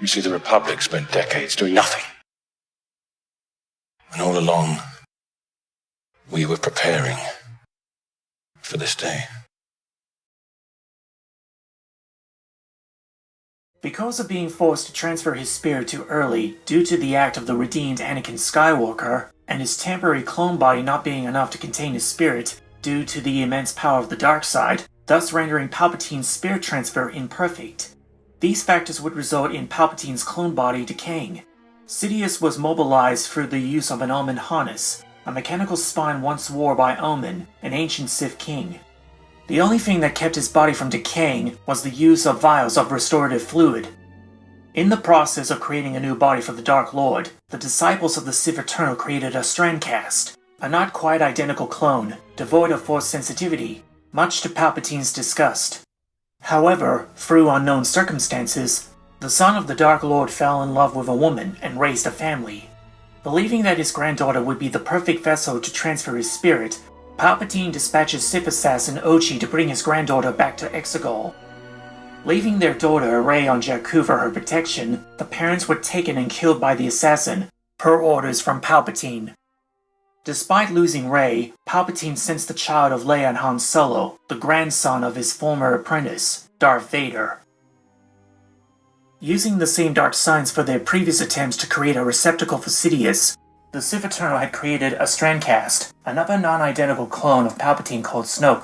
You see, the Republic spent decades doing nothing. And all along, we were preparing for this day. Because of being forced to transfer his spirit too early due to the act of the redeemed Anakin Skywalker, and his temporary clone body not being enough to contain his spirit due to the immense power of the dark side, thus rendering Palpatine's spirit transfer imperfect. These factors would result in Palpatine's clone body decaying. Sidious was mobilized through the use of an Omen harness, a mechanical spine once wore by Omen, an ancient Sith king. The only thing that kept his body from decaying was the use of vials of restorative fluid. In the process of creating a new body for the Dark Lord, the disciples of the Sith Eternal created a Strandcast, a not quite identical clone, devoid of Force sensitivity, much to Palpatine's disgust. However, through unknown circumstances, the son of the Dark Lord fell in love with a woman and raised a family. Believing that his granddaughter would be the perfect vessel to transfer his spirit, Palpatine dispatches Sith assassin Ochi to bring his granddaughter back to Exegol. Leaving their daughter Rey on Jakku for her protection, the parents were taken and killed by the assassin, per orders from Palpatine. Despite losing Rey, Palpatine sends the child of Leia and Han Solo, the grandson of his former apprentice, Darth Vader. Using the same dark signs for their previous attempts to create a receptacle for Sidious, the Sith Eternal had created a Strandcast, another non-identical clone of Palpatine called Snoke.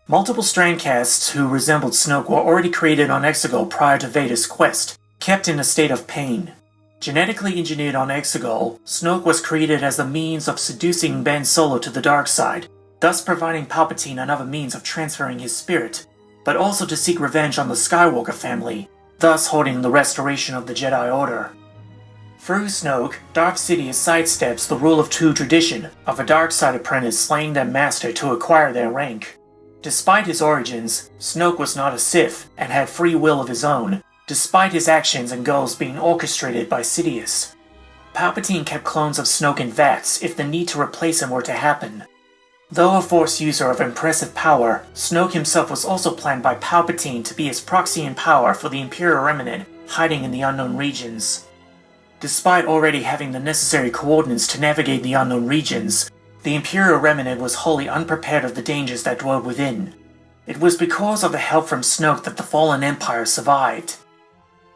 Multiple Strandcasts who resembled Snoke were already created on Exegol prior to Vader's quest, kept in a state of pain. Genetically engineered on Exegol, Snoke was created as the means of seducing Ben Solo to the dark side, thus providing Palpatine another means of transferring his spirit, but also to seek revenge on the Skywalker family, thus holding the restoration of the Jedi Order. Through Snoke, Darth Sidious sidesteps the Rule of Two tradition of a dark side apprentice slaying their master to acquire their rank. Despite his origins, Snoke was not a Sith and had free will of his own, despite his actions and goals being orchestrated by Sidious. Palpatine kept clones of Snoke in vats if the need to replace him were to happen. Though a Force user of impressive power, Snoke himself was also planned by Palpatine to be his proxy in power for the Imperial Remnant hiding in the unknown regions. Despite already having the necessary coordinates to navigate the unknown regions, the Imperial Remnant was wholly unprepared of the dangers that dwelled within. It was because of the help from Snoke that the fallen Empire survived.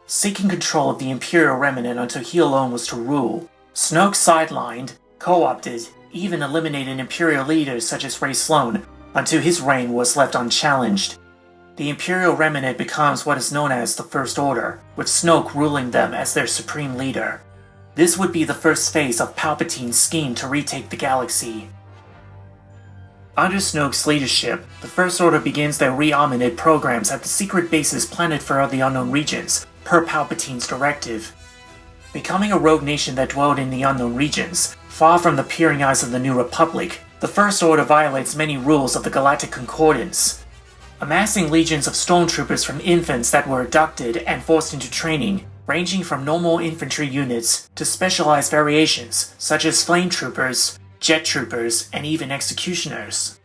Seeking control of the Imperial Remnant until he alone was to rule, Snoke sidelined, co-opted, even eliminated Imperial leaders such as Rey Sloane until his reign was left unchallenged. The Imperial Remnant becomes what is known as the First Order, with Snoke ruling them as their supreme leader. This would be the first phase of Palpatine's scheme to retake the galaxy. Under Snoke's leadership, the First Order begins their rearmament programs at the secret bases planted for the unknown regions, per Palpatine's directive. Becoming a rogue nation that dwelled in the unknown regions, far from the peering eyes of the New Republic, the First Order violates many rules of the Galactic Concordance. Amassing legions of stormtroopers from infants that were abducted and forced into training, ranging from normal infantry units to specialized variations such as flame troopers, jet troopers, and even executioners.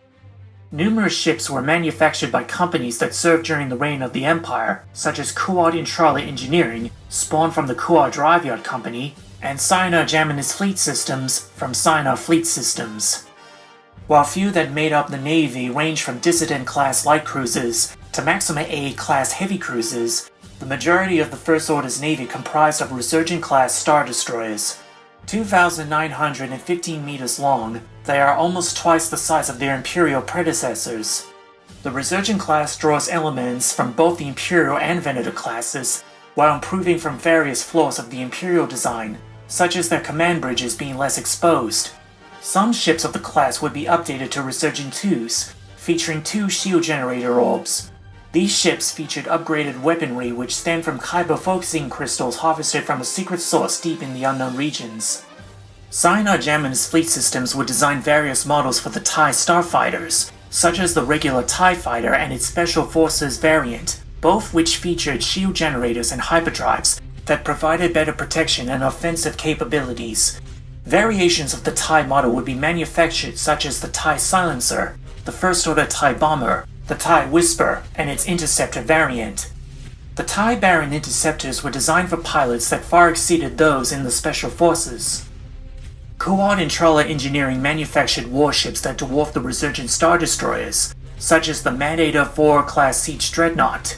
Numerous ships were manufactured by companies that served during the reign of the Empire, such as Kuat Intrala Engineering, spawned from the Kuat Drive Yard Company, and Sienar Jaminus Fleet Systems from Sienar Fleet Systems. While few that made up the Navy range from Dissident-class light cruisers to Maxima A-class heavy cruisers, the majority of the First Order's Navy comprised of Resurgent-class Star Destroyers. 2,915 meters long, they are almost twice the size of their Imperial predecessors. The Resurgent class draws elements from both the Imperial and Venator classes, while improving from various flaws of the Imperial design, such as their command bridges being less exposed. Some ships of the class would be updated to Resurgent 2s, featuring 2 shield generator orbs. These ships featured upgraded weaponry which stemmed from Kyber focusing crystals harvested from a secret source deep in the unknown regions. Sienar Jaminus Fleet Systems would design various models for the TIE starfighters, such as the regular TIE Fighter and its Special Forces variant, both which featured shield generators and hyperdrives that provided better protection and offensive capabilities. Variations of the TIE model would be manufactured, such as the TIE Silencer, the First Order TIE Bomber, the TIE Whisper, and its Interceptor variant. The TIE Baron interceptors were designed for pilots that far exceeded those in the Special Forces. Kuat and Tralla Engineering manufactured warships that dwarfed the resurgent Star Destroyers, such as the Man-Eater 4 class siege dreadnought.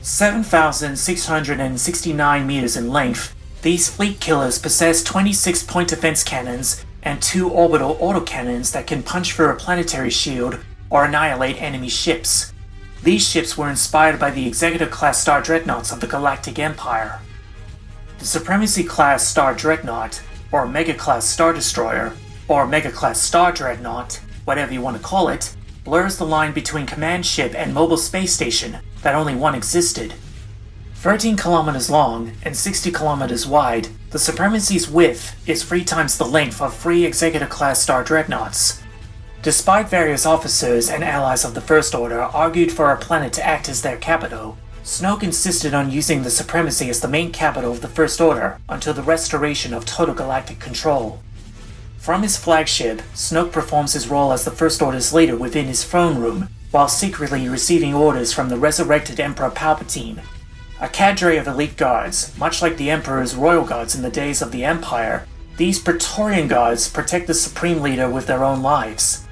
7,669 meters in length, these fleet killers possess 26 point defense cannons and 2 orbital autocannons that can punch through a planetary shield or annihilate enemy ships. These ships were inspired by the Executive-class Star Dreadnoughts of the Galactic Empire. The Supremacy-class Star Dreadnought, or Mega-class Star Destroyer, or Mega-class Star Dreadnought, whatever you want to call it, blurs the line between command ship and mobile space station that only one existed. 13 kilometers long and 60 kilometers wide, the Supremacy's width is 3 times the length of 3 Executive-class Star Dreadnoughts. Despite various officers and allies of the First Order argued for a planet to act as their capital, Snoke insisted on using the Supremacy as the main capital of the First Order until the restoration of total galactic control. From his flagship, Snoke performs his role as the First Order's leader within his throne room, while secretly receiving orders from the resurrected Emperor Palpatine. A cadre of elite guards, much like the Emperor's royal guards in the days of the Empire, these Praetorian guards protect the Supreme Leader with their own lives.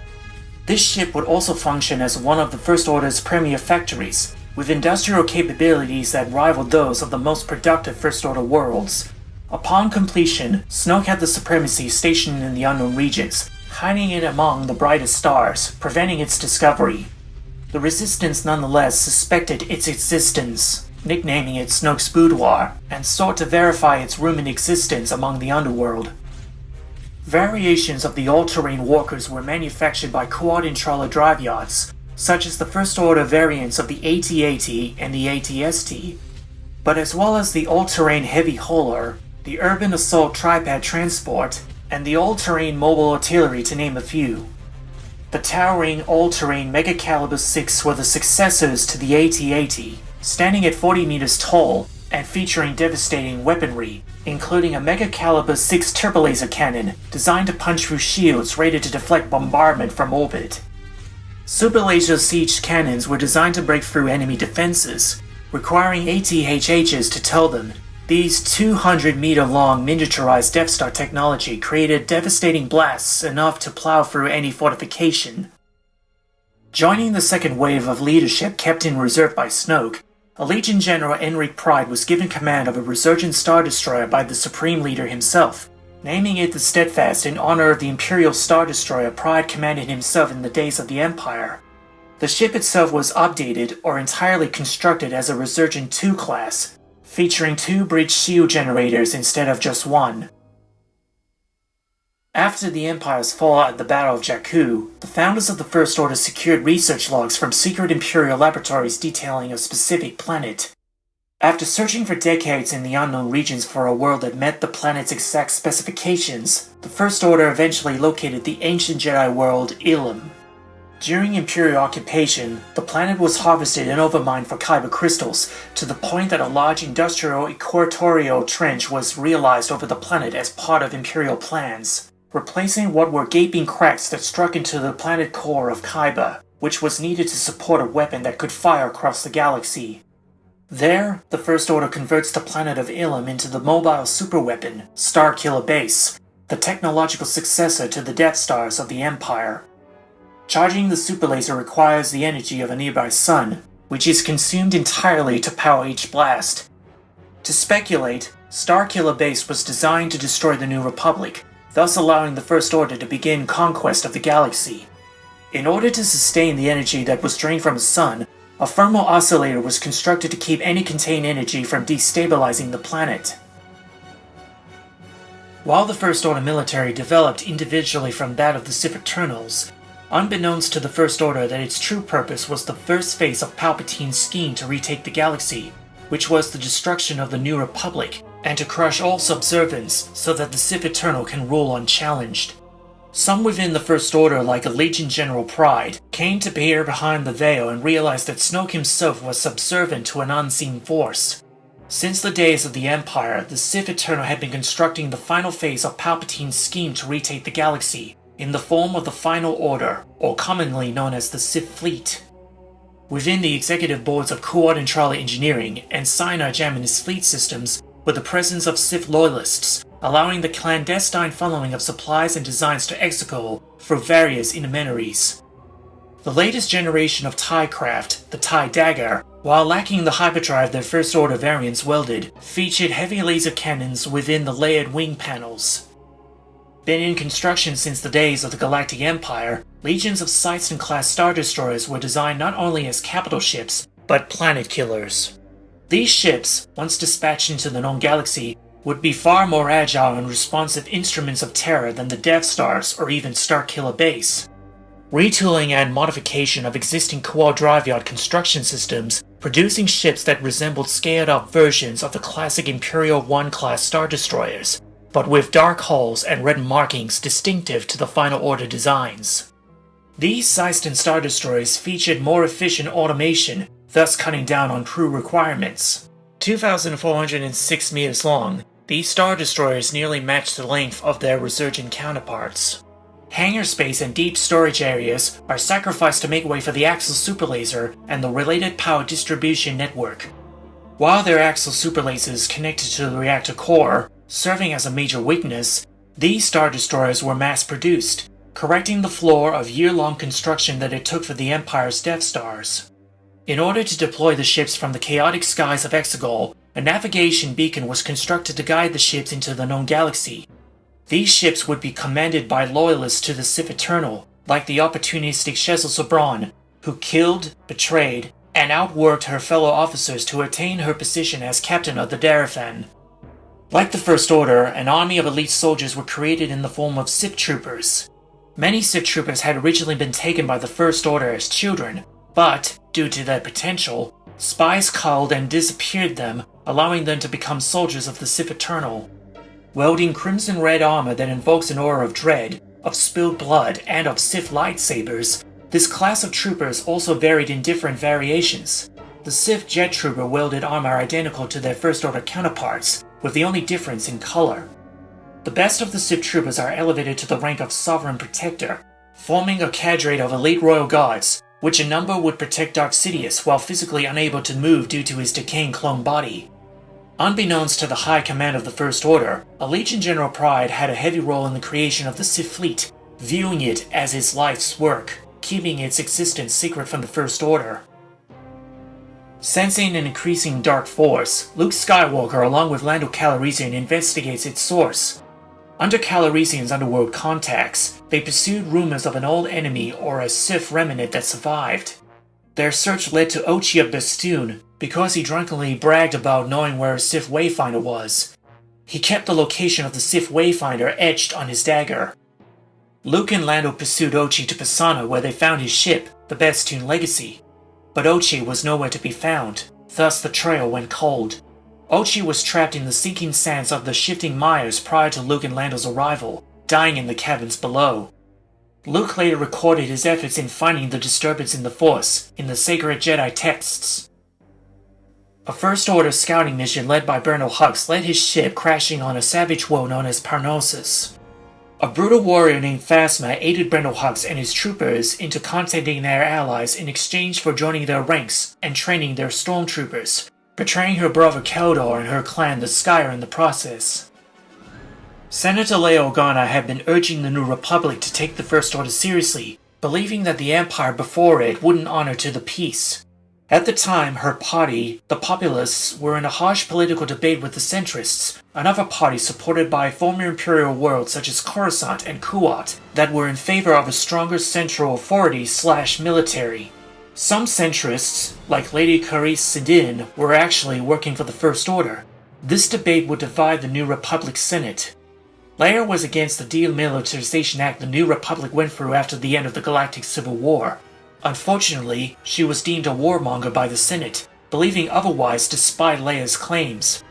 This ship would also function as one of the First Order's premier factories, with industrial capabilities that rivaled those of the most productive First Order worlds. Upon completion, Snoke had the Supremacy stationed in the unknown regions, hiding it among the brightest stars, preventing its discovery. The Resistance nonetheless suspected its existence, nicknaming it Snoke's Boudoir, and sought to verify its rumored existence among the underworld. Variations of the all-terrain walkers were manufactured by Kuat and Tralla drive yachts, such as the First Order variants of the AT-AT and the AT-ST, but as well as the all-terrain heavy hauler, the urban assault tripod transport, and the all-terrain mobile artillery, to name a few. The towering all-terrain Mega Caliber 6 were the successors to the AT-AT, standing at 40 meters tall and featuring devastating weaponry, including a Mega Caliber 6 turbolaser cannon designed to punch through shields rated to deflect bombardment from orbit. Super laser siege cannons were designed to break through enemy defenses, requiring AT-HHs to tow them. These 200-meter-long miniaturized Death Star technology created devastating blasts enough to plow through any fortification. Joining the second wave of leadership kept in reserve by Snoke, a Legion General Enric Pride was given command of a resurgent Star Destroyer by the Supreme Leader himself, naming it the Steadfast in honor of the Imperial Star Destroyer Pride commanded himself in the days of the Empire. The ship itself was updated or entirely constructed as a Resurgent 2 class, featuring 2 bridge shield generators instead of just 1. After the Empire's fall at the Battle of Jakku, the founders of the First Order secured research logs from secret Imperial laboratories detailing a specific planet. After searching for decades in the unknown regions for a world that met the planet's exact specifications, the First Order eventually located the ancient Jedi world Ilum. During Imperial occupation, the planet was harvested and overmined for kyber crystals, to the point that a large industrial equatorial trench was realized over the planet as part of Imperial plans, replacing what were gaping cracks that struck into the planet core of Kyber, which was needed to support a weapon that could fire across the galaxy. There, the First Order converts the planet of Ilum into the mobile superweapon, Starkiller Base, the technological successor to the Death Stars of the Empire. Charging the superlaser requires the energy of a nearby sun, which is consumed entirely to power each blast. To speculate, Starkiller Base was designed to destroy the New Republic, thus allowing the First Order to begin conquest of the galaxy. In order to sustain the energy that was drained from the sun, a thermal oscillator was constructed to keep any contained energy from destabilizing the planet. While the First Order military developed individually from that of the Sith Eternals, unbeknownst to the First Order that its true purpose was the first phase of Palpatine's scheme to retake the galaxy, which was the destruction of the New Republic, and to crush all subservience so that the Sith Eternal can rule unchallenged. Some within the First Order, like a Legion General Pride, came to peer behind the veil and realized that Snoke himself was subservient to an unseen force. Since the days of the Empire, the Sith Eternal had been constructing the final phase of Palpatine's scheme to retake the galaxy, in the form of the Final Order, or commonly known as the Sith Fleet. Within the executive boards of Kuat and Charlie Engineering and Sina Jaminist fleet systems were the presence of Sith loyalists, allowing the clandestine funneling of supplies and designs to Exegol through various intermediaries. The latest generation of TIE craft, the TIE Dagger, while lacking the hyperdrive their First Order variants welded, featured heavy laser cannons within the layered wing panels. Been in construction since the days of the Galactic Empire, legions of Sighton-class Star Destroyers were designed not only as capital ships, but planet killers. These ships, once dispatched into the known galaxy, would be far more agile and responsive instruments of terror than the Death Stars or even Starkiller Base. Retooling and modification of existing Kuat drive yard construction systems, producing ships that resembled scaled-up versions of the classic Imperial 1-class Star Destroyers, but with dark hulls and red markings distinctive to the Final Order designs. These Sighton Star Destroyers featured more efficient automation, thus cutting down on crew requirements. 2,406 meters long, these Star Destroyers nearly matched the length of their resurgent counterparts. Hangar space and deep storage areas are sacrificed to make way for the Axel Superlaser and the related power distribution network. While their Axel Superlasers connected to the reactor core, serving as a major weakness, these Star Destroyers were mass-produced, correcting the flaw of year-long construction that it took for the Empire's Death Stars. In order to deploy the ships from the chaotic skies of Exegol, a navigation beacon was constructed to guide the ships into the known galaxy. These ships would be commanded by loyalists to the Sith Eternal, like the opportunistic Shezl Sobran, who killed, betrayed, and outworked her fellow officers to attain her position as captain of the Darafan. Like the First Order, an army of elite soldiers were created in the form of Sith Troopers. Many Sith Troopers had originally been taken by the First Order as children, but, due to their potential, spies culled and disappeared them, allowing them to become soldiers of the Sith Eternal. Wielding crimson red armor that invokes an aura of dread, of spilled blood, and of Sith lightsabers, this class of troopers also varied in different variations. The Sith Jet Trooper wielded armor identical to their First Order counterparts, with the only difference in color. The best of the Sith Troopers are elevated to the rank of Sovereign Protector, forming a cadre of elite royal guards, which a number would protect Darth Sidious while physically unable to move due to his decaying clone body. Unbeknownst to the high command of the First Order, a Legion General Pryde had a heavy role in the creation of the Sith Fleet, viewing it as his life's work, keeping its existence secret from the First Order. Sensing an increasing dark force, Luke Skywalker along with Lando Calrissian investigates its source. Under Calrissian's underworld contacts, they pursued rumors of an old enemy or a Sith remnant that survived. Their search led to Ochi of Bestoon, because he drunkenly bragged about knowing where a Sith Wayfinder was. He kept the location of the Sith Wayfinder etched on his dagger. Luke and Lando pursued Ochi to Pisana where they found his ship, the Bestoon Legacy. But Ochi was nowhere to be found, thus the trail went cold. Ochi was trapped in the sinking sands of the shifting mires prior to Luke and Lando's arrival, dying in the caverns below. Luke later recorded his efforts in finding the disturbance in the Force in the sacred Jedi texts. A First Order scouting mission led by Bernal Hux led his ship crashing on a savage world known as Parnassus. A brutal warrior named Phasma aided Bernal Hux and his troopers into contacting their allies in exchange for joining their ranks and training their stormtroopers, betraying her brother Keldor and her clan the Skyr in the process. Senator Leia Organa had been urging the New Republic to take the First Order seriously, believing that the Empire before it wouldn't honor to the peace. At the time, her party, the Populists, were in a harsh political debate with the Centrists, another party supported by former imperial worlds such as Coruscant and Kuat, that were in favor of a stronger central authority/military. Some Centrists, like Lady Carice Sidin, were actually working for the First Order. This debate would divide the New Republic Senate. Leia was against the Demilitarization Act the New Republic went through after the end of the Galactic Civil War. Unfortunately, she was deemed a warmonger by the Senate, believing otherwise despite Leia's claims.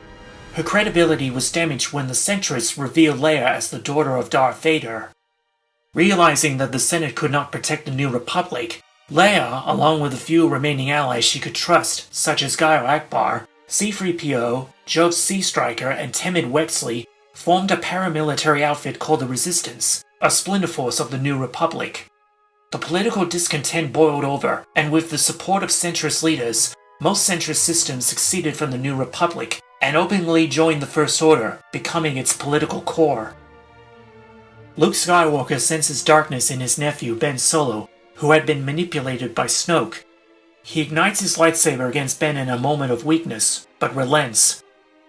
Her credibility was damaged when the Centrists revealed Leia as the daughter of Darth Vader. Realizing that the Senate could not protect the New Republic, Leia, along with a few remaining allies she could trust, such as Gaiu Akbar, C-3PO, Joe's Sea Striker, and Temid Wexley formed a paramilitary outfit called the Resistance, a splinter force of the New Republic. The political discontent boiled over, and with the support of centrist leaders, most centrist systems succeeded from the New Republic and openly joined the First Order, becoming its political core. Luke Skywalker senses darkness in his nephew Ben Solo, who had been manipulated by Snoke. He ignites his lightsaber against Ben in a moment of weakness, but relents.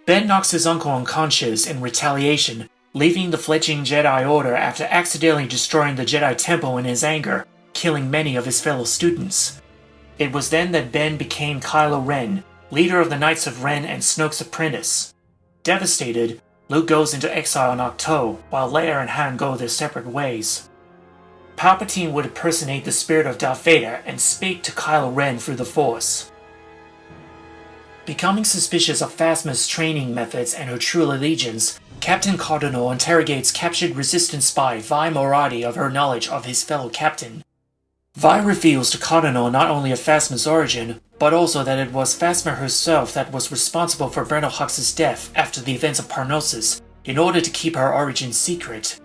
Ben knocks his uncle unconscious in retaliation, leaving the fledgling Jedi Order after accidentally destroying the Jedi Temple in his anger, killing many of his fellow students. It was then that Ben became Kylo Ren, leader of the Knights of Ren and Snoke's apprentice. Devastated, Luke goes into exile on Ahch-To, while Leia and Han go their separate ways. Palpatine would impersonate the spirit of Darth Vader and speak to Kylo Ren through the Force. Becoming suspicious of Phasma's training methods and her true allegiance, Captain Cardinal interrogates captured Resistance spy Vi Moradi of her knowledge of his fellow captain. Vi reveals to Cardinal not only of Phasma's origin, but also that it was Phasma herself that was responsible for Brendol Hux's death after the events of Parnassus, in order to keep her origin secret.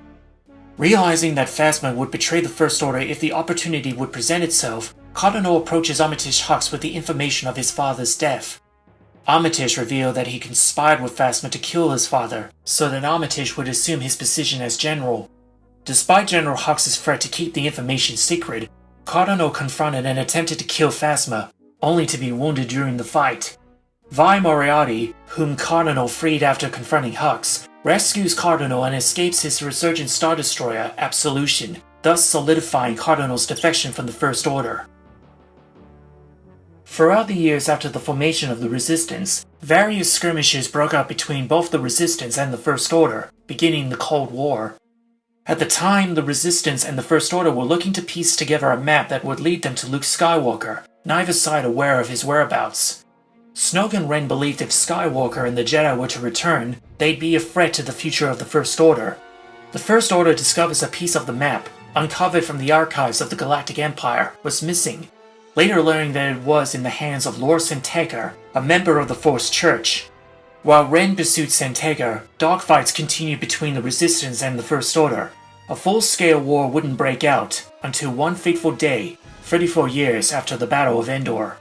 Realizing that Phasma would betray the First Order if the opportunity would present itself, Cardinal approaches Armitage Hux with the information of his father's death. Armitage revealed that he conspired with Phasma to kill his father, so that Armitage would assume his position as general. Despite General Hux's threat to keep the information secret, Cardinal confronted and attempted to kill Phasma, only to be wounded during the fight. Vi Moriarty, whom Cardinal freed after confronting Hux, rescues Cardinal and escapes his resurgent Star Destroyer, Absolution, thus solidifying Cardinal's defection from the First Order. Throughout the years after the formation of the Resistance, various skirmishes broke out between both the Resistance and the First Order, beginning the Cold War. At the time, the Resistance and the First Order were looking to piece together a map that would lead them to Luke Skywalker, neither side aware of his whereabouts. Snoke and Ren believed if Skywalker and the Jedi were to return, they'd be a threat to the future of the First Order. The First Order discovers a piece of the map, uncovered from the archives of the Galactic Empire, was missing, later learning that it was in the hands of Lord Santegar, a member of the Force Church. While Ren pursued Santegar, dogfights continued between the Resistance and the First Order. A full-scale war wouldn't break out until one fateful day, 34 years after the Battle of Endor.